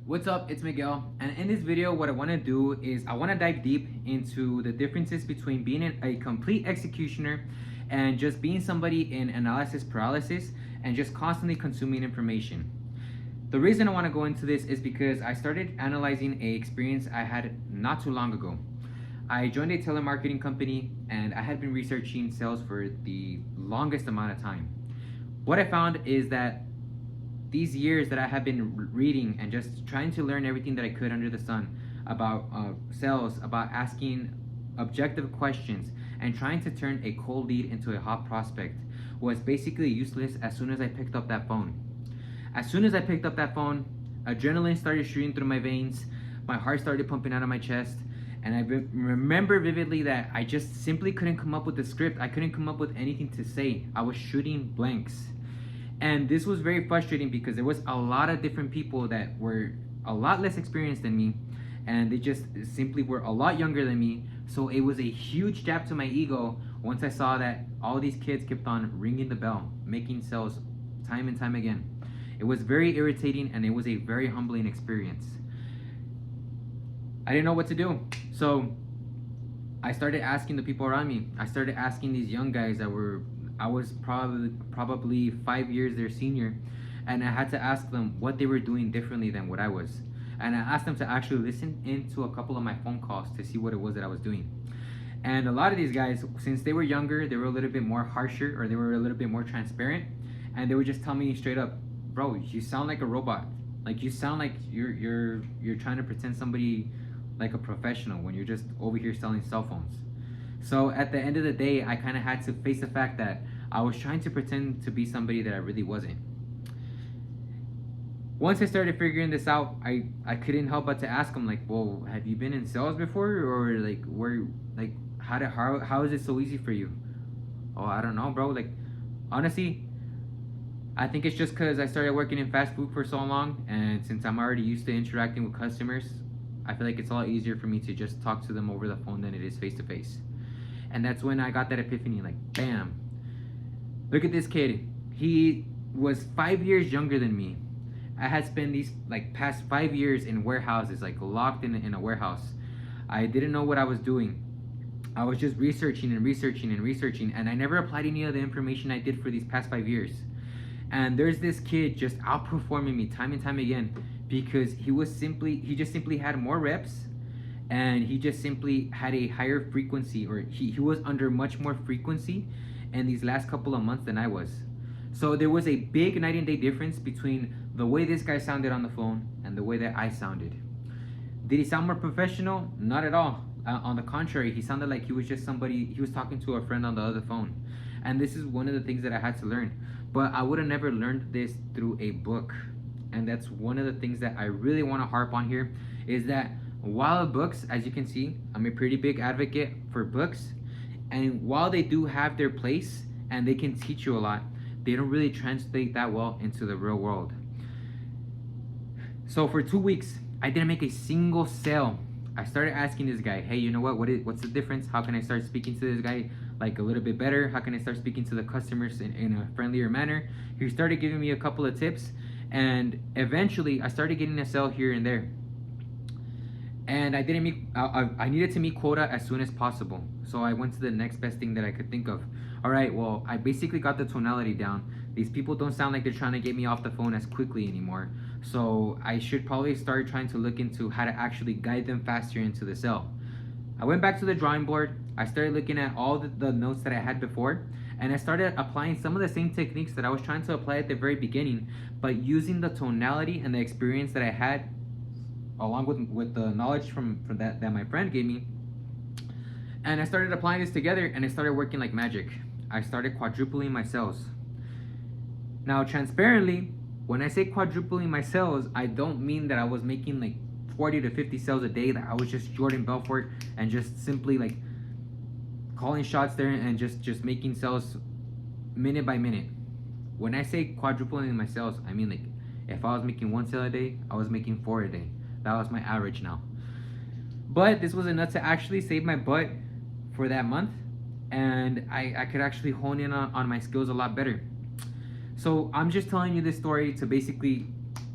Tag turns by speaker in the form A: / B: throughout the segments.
A: What's up? It's Miguel, and in this video what I want to do is I want to dive deep into the differences between being a complete executioner and just being somebody in analysis paralysis and just constantly consuming information. The reason I want to go into this is because I started analyzing a experience I had not too long ago. I joined a telemarketing company and I had been researching sales for the longest amount of time. What I found is that these years that I have been reading and just trying to learn everything that I could under the sun about sales, about asking objective questions, and trying to turn a cold lead into a hot prospect was basically useless as soon as I picked up that phone. As soon as I picked up that phone, adrenaline started shooting through my veins, my heart started pumping out of my chest, and I remember vividly that I just simply couldn't come up with a script. I couldn't come up with anything to say. I was shooting blanks. And this was very frustrating because there was a lot of different people that were a lot less experienced than me, and they just simply were a lot younger than me. So it was a huge jab to my ego once I saw that all these kids kept on ringing the bell, making sales time and time again. It was very irritating and it was a very humbling experience. I didn't know what to do. So I started asking the people around me. I started asking these young guys that were, I was probably 5 years their senior, and I had to ask them what they were doing differently than what I was. And I asked them to actually listen into a couple of my phone calls to see what it was that I was doing. And a lot of these guys, since they were younger, they were a little bit more harsher, or they were a little bit more transparent, and they would just tell me straight up, "Bro, you sound like a robot. Like you sound like you're trying to pretend somebody like a professional when you're just over here selling cell phones." So at the end of the day, I kind of had to face the fact that I was trying to pretend to be somebody that I really wasn't. Once I started figuring this out, I couldn't help but to ask them, like, well, have you been in sales before, or like where, like how is it so easy for you? Oh, I don't know, bro. Like, honestly, I think it's just because I started working in fast food for so long, and since I'm already used to interacting with customers, I feel like it's a lot easier for me to just talk to them over the phone than it is face to face. And that's when I got that epiphany, like, bam. Look at this kid. He was 5 years younger than me. I had spent these like past 5 years in warehouses, like locked in a warehouse. I didn't know what I was doing. I was just researching and researching and researching, and I never applied any of the information I did for these past 5 years. And there's this kid just outperforming me time and time again because he just simply had more reps, and he just simply had a higher frequency, or he was under much more frequency in these last couple of months than I was. So there was a big night and day difference between the way this guy sounded on the phone and the way that I sounded. Did he sound more professional? Not at all. On the contrary, he sounded like he was just somebody, he was talking to a friend on the other phone. And this is one of the things that I had to learn. But I would have never learned this through a book. And that's one of the things that I really want to harp on here, is that while books, as you can see, I'm a pretty big advocate for books. And while they do have their place and they can teach you a lot, they don't really translate that well into the real world. So for 2 weeks, I didn't make a single sale. I started asking this guy, hey, you know what? What's the difference? How can I start speaking to this guy like a little bit better? How can I start speaking to the customers in a friendlier manner? He started giving me a couple of tips, and eventually I started getting a sale here and there. And I didn't meet. I needed to meet quota as soon as possible. So I went to the next best thing that I could think of. All right, well, I basically got the tonality down. These people don't sound like they're trying to get me off the phone as quickly anymore. So I should probably start trying to look into how to actually guide them faster into the sale. I went back to the drawing board. I started looking at all the notes that I had before, and I started applying some of the same techniques that I was trying to apply at the very beginning, but using the tonality and the experience that I had along with the knowledge from that my friend gave me. And I started applying this together, and it started working like magic. I started quadrupling my sales. Now, transparently, when I say quadrupling my sales, I don't mean that I was making like 40 to 50 sales a day, that I was just Jordan Belfort and just simply like calling shots there and just making sales minute by minute. When I say quadrupling my sales, I mean like if I was making 1 sale a day, I was making 4 a day. That was my average now. But this was enough to actually save my butt for that month, and I could actually hone in on my skills a lot better. So I'm just telling you this story to basically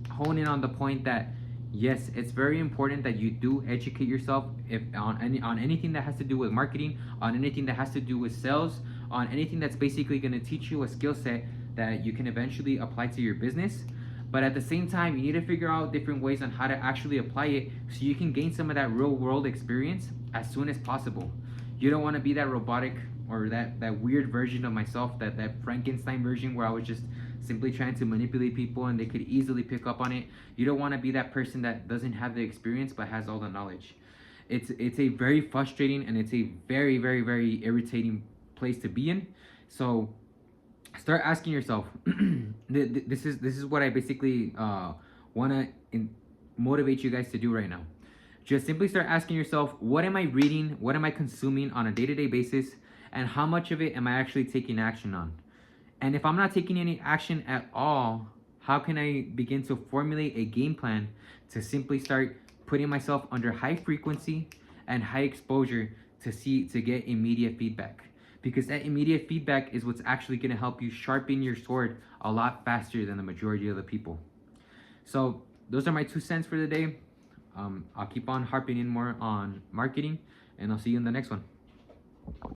A: hone in on the point that Yes, it's very important that you do educate yourself if on anything that has to do with marketing, on anything that has to do with sales, on anything that's basically going to teach you a skill set that you can eventually apply to your business. But at the same time, you need to figure out different ways on how to actually apply it so you can gain some of that real world experience as soon as possible. You don't want to be that robotic or that weird version of myself, that Frankenstein version where I was just simply trying to manipulate people and they could easily pick up on it. You don't want to be that person that doesn't have the experience but has all the knowledge. It's a very frustrating and it's a very irritating place to be in. So start asking yourself. This is what I basically want to motivate you guys to do right now. Just simply start asking yourself, what am I reading? What am I consuming on a day-to-day basis? And how much of it am I actually taking action on? And if I'm not taking any action at all, how can I begin to formulate a game plan to simply start putting myself under high frequency and high exposure to get immediate feedback? Because that immediate feedback is what's actually going to help you sharpen your sword a lot faster than the majority of the people. So those are my 2 cents for the day. I'll keep on harping in more on marketing, and I'll see you in the next one.